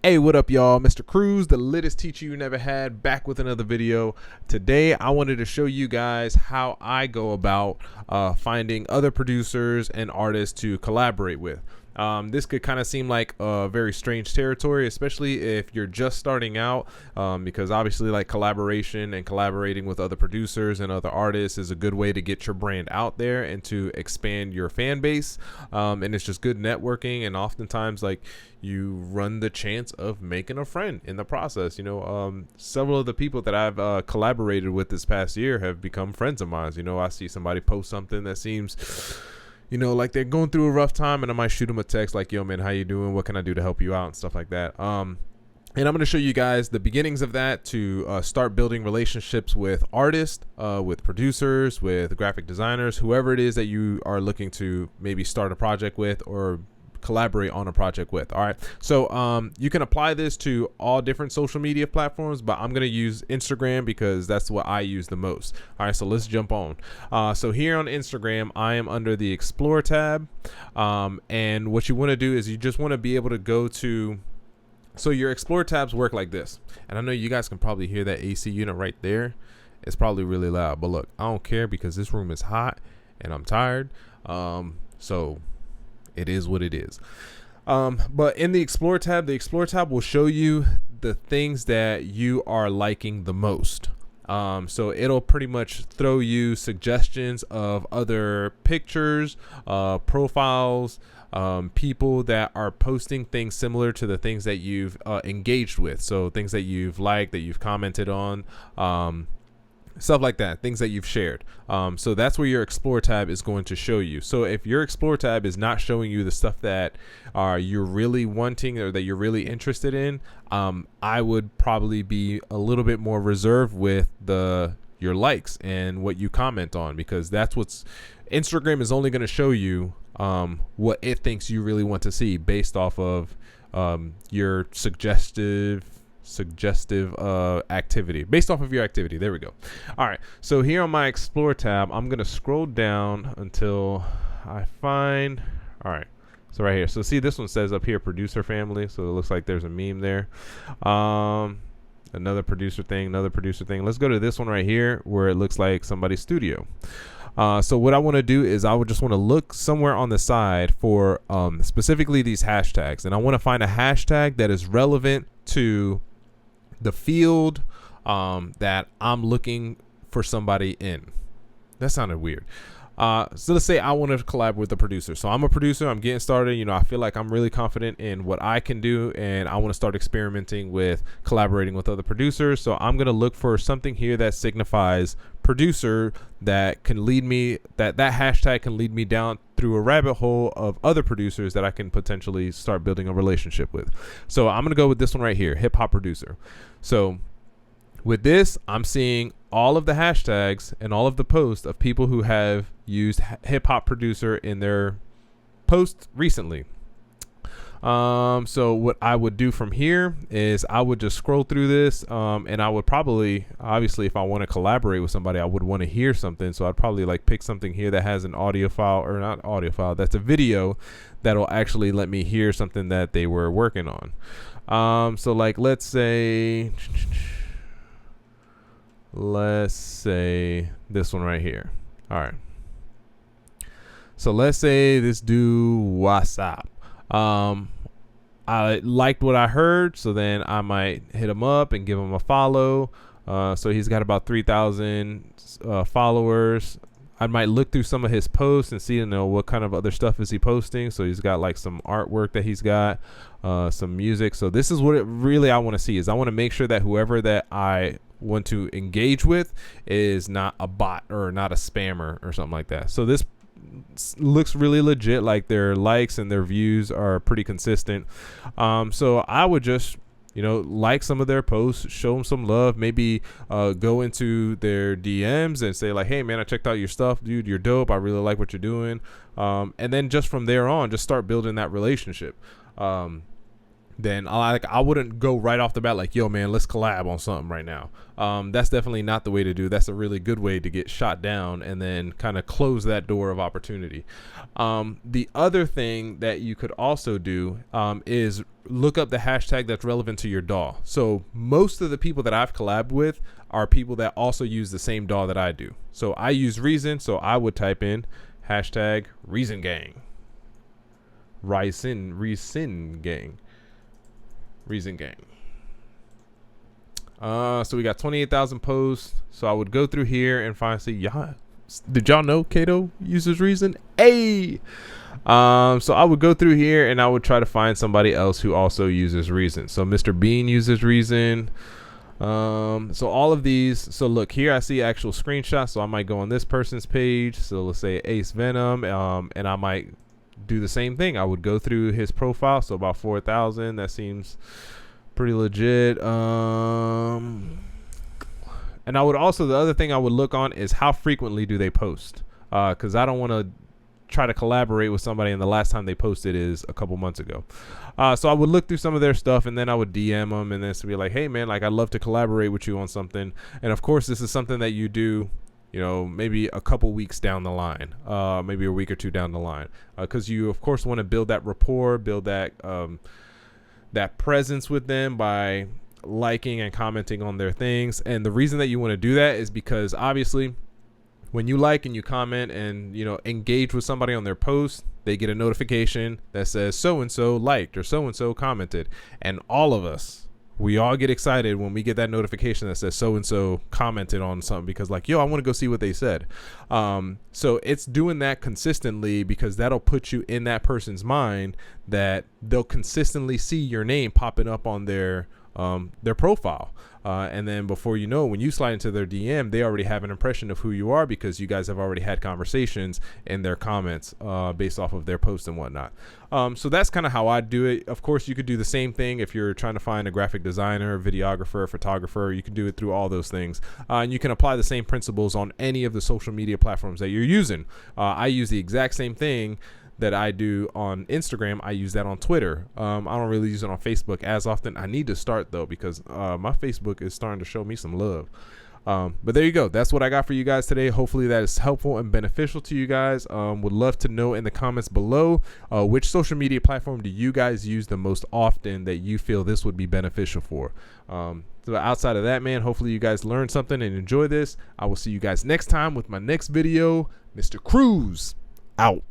Hey, what up, y'all? Mr. Cruz, the littest teacher you never had, back with another video. Today, I wanted to show you guys how I go about finding other producers and artists to collaborate with. This could kind of seem like a very strange territory, especially if you're just starting out, because obviously like collaboration and collaborating with other producers and other artists is a good way to get your brand out there and to expand your fan base. And it's just good networking, and oftentimes like you run the chance of making a friend in the process. Several of the people that I've collaborated with this past year have become friends of mine. I see somebody post something that seems like they're going through a rough time, and I might shoot them a text like, yo man, how you doing? What can I do to help you out? And stuff like that. And I'm going to show you guys the beginnings of that to start building relationships with artists, with producers, with graphic designers, whoever it is that you are looking to maybe start a project with or collaborate on a project with. All right, so you can apply this to all different social media platforms, but I'm going to use Instagram because that's what I use the most. All right, so let's jump on. So here on Instagram, I am under the Explore tab, and what you want to do is you just want to be able to go to, so your Explore tabs work like this, and I know you guys can probably hear that AC unit right there. It's probably really loud, but look, I don't care because this room is hot and I'm tired. So it is what it is. But in the Explore tab will show you the things that you are liking the most. So it'll pretty much throw you suggestions of other pictures, profiles, people that are posting things similar to the things that you've engaged with. So things that you've liked, that you've commented on, stuff like that, things that you've shared. So that's where your Explore tab is going to show you. So if your Explore tab is not showing you the stuff that you're really wanting or that you're really interested in, I would probably be a little bit more reserved with your likes and what you comment on, because that's what's Instagram is only going to show you what it thinks you really want to see based off of your suggestive activity, based off of your activity. There we go. All right, so here on my Explore tab, I'm gonna scroll down until I find, all right, so right here, so see this one says up here producer family, so it looks like there's a meme there. Another producer thing. Let's go to this one right here where it looks like somebody's studio. So what I want to do is I would just want to look somewhere on the side for specifically these hashtags, and I want to find a hashtag that is relevant to the field that I'm looking for somebody in. That sounded weird. So let's say I want to collab with a producer. So I'm a producer, I'm getting started. I feel like I'm really confident in what I can do, and I want to start experimenting with collaborating with other producers. So I'm going to look for something here that signifies producer that can lead me, that hashtag can lead me down through a rabbit hole of other producers that I can potentially start building a relationship with. So I'm going to go with this one right here, hip hop producer. So with this, I'm seeing all of the hashtags and all of the posts of people who have used hip hop producer in their post recently. So what I would do from here is I would just scroll through this, and I would probably, obviously, if I want to collaborate with somebody, I would want to hear something. So I'd probably like pick something here that has an audio file, or not audio file, that's a video that'll actually let me hear something that they were working on. So like, let's say this one right here. All right. So let's say this dude WhatsApp. I liked what I heard, so then I might hit him up and give him a follow. So he's got about 3,000 followers. I might look through some of his posts and see, what kind of other stuff is he posting. So he's got like some artwork that he's got, some music. So this is what it really I want to see, is I want to make sure that whoever that I want to engage with is not a bot or not a spammer or something like that. So this looks really legit, like their likes and their views are pretty consistent. So I would just like some of their posts, show them some love, maybe go into their DMs and say like, hey man, I checked out your stuff, dude, you're dope, I really like what you're doing. And then just from there on, just start building that relationship. then I wouldn't go right off the bat like, yo man, let's collab on something right now. That's definitely not the way to do. That's a really good way to get shot down and then kind of close that door of opportunity. The other thing that you could also do is look up the hashtag that's relevant to your DAW. So most of the people that I've collabed with are people that also use the same DAW that I do. So I use Reason, so I would type in hashtag Reason Gang. Reason Gang. So we got 28,000 posts. So I would go through here and find, see, did y'all know Kato uses Reason? Hey! So I would go through here and I would try to find somebody else who also uses Reason. So Mr. Bean uses Reason. So all of these, so look here, I see actual screenshots. So I might go on this person's page. So let's say Ace Venom, and I might do the same thing. I would go through his profile. So about 4,000. That seems pretty legit. And I would also, the other thing I would look on is how frequently do they post? Because I don't want to try to collaborate with somebody and the last time they posted is a couple months ago. So I would look through some of their stuff and then I would DM them and then be like, hey man, like I'd love to collaborate with you on something. And of course this is something that you do, you know, maybe a couple weeks down the line, maybe a week or two down the line, because you of course want to build that rapport, build that that presence with them by liking and commenting on their things. And the reason that you want to do that is because obviously when you like and you comment and, you know, engage with somebody on their post, they get a notification that says so-and-so liked or so-and-so commented. And all of us, we all get excited when we get that notification that says so-and-so commented on something because like, yo, I want to go see what they said. So it's doing that consistently because that'll put you in that person's mind that they'll consistently see your name popping up on their profile. And then before you know, when you slide into their DM, they already have an impression of who you are because you guys have already had conversations in their comments based off of their posts and whatnot. So that's kind of how I do it. Of course, you could do the same thing if you're trying to find a graphic designer, videographer, photographer. You can do it through all those things. And you can apply the same principles on any of the social media platforms that you're using. I use the exact same thing that I do on Instagram. I use that on Twitter. I don't really use it on Facebook as often. I need to start though because my Facebook is starting to show me some love. But there you go. That's what I got for you guys today. Hopefully that is helpful and beneficial to you guys. Would love to know in the comments below which social media platform do you guys use the most often that you feel this would be beneficial for. So outside of that, man, hopefully you guys learned something and enjoy this. I will see you guys next time with my next video. Mr. Cruz out.